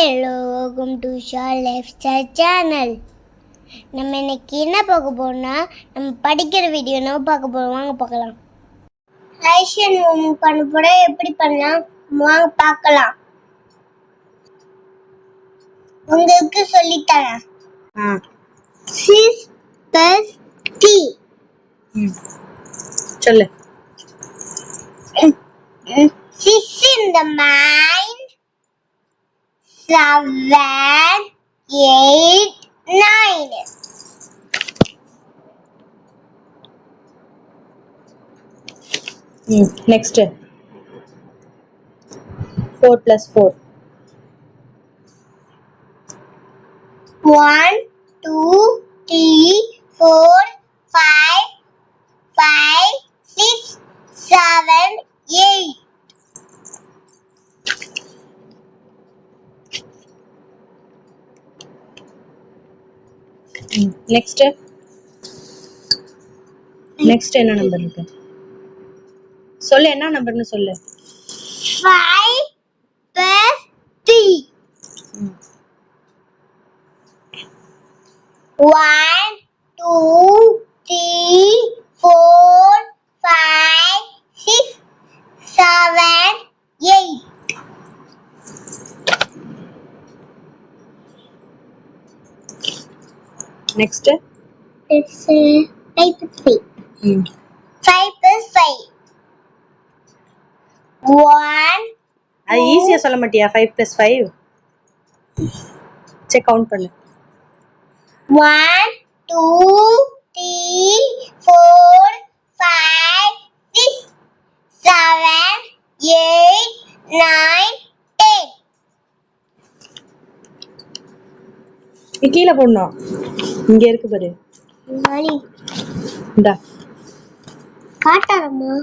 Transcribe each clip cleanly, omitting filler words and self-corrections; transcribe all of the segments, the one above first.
Hello, welcome to Shah Lifestyle Channel. நம்ம இன்னைக்கு என்ன பார்க்க போறோம்னா நம்ம படிக்கிற வீடியோ நம்ம பார்க்க போறோம். வாங்க பார்க்கலாம். ரைஷன் பண்ண போற எப்படி பண்ணலாம் வாங்க பார்க்கலாம். உங்களுக்கு சொல்லி தரேன். 6 + t சொல்லு. 6 in the mind, 7, 8, 9. Next 4 + 4. 1, 2, 3, 4, 5, 6, 7, 8. Next என்ன நம்பர் இருக்கு சொல்லு. என்ன நம்பர்னு சொல்லு. 5 + 3. 1, 2, 3, 4, 5, 6, 7, 8. Next It's 5 + 3. 5 + 5. 1. அது ஈஸியா சொல்ல மாட்டியா? 5 + 5 சரி கவுண்ட் பண்ணு. 1, 2, 3, 4, 5, 6, 7, 8, 9, 10. நீ கீழே போடணும். இங்க இருக்கு பாரு. மணி இந்தா காட்டாரம்மா.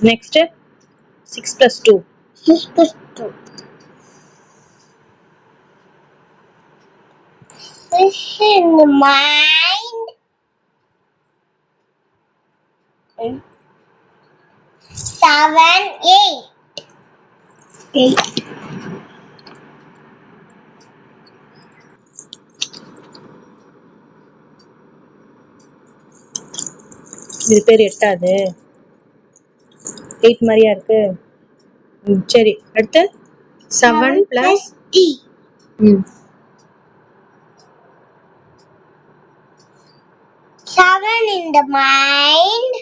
நெக்ஸ்ட் 6 + 2. 6 + 2. 6 in the mind. 7, 8. 8. இது பேர் 8ஆது. 8 மாதிரியா இருக்கு. சரி அடுத்து 7 + t. 7 in the mind.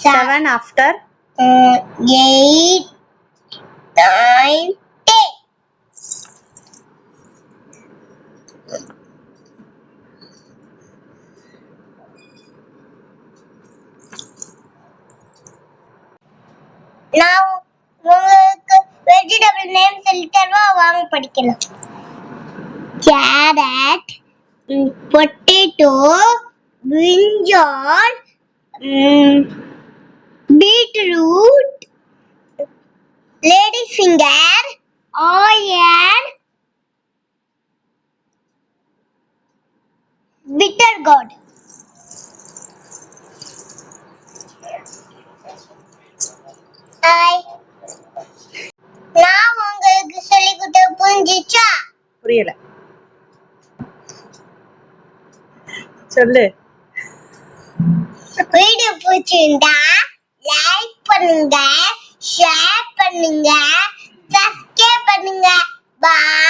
7 after 8, 9, 10. Now உங்களுக்கு வெஜிடபிள் நேம் சொல்லி தரவா? வாங்க படிக்கலாம். Carrot, potato, brinjal, beetroot, lady finger, onion, bitter gourd. நான் உங்களுக்கு சொல்லி கொடுத்த புரிஞ்சிச்சா? புரியல சொல்லு. வீடியோ பிடிச்சிருந்தா லைக் பண்ணுங்க, ஷேர் பண்ணுங்க, சப்ஸ்கிரைப் பண்ணுங்க. பாய்.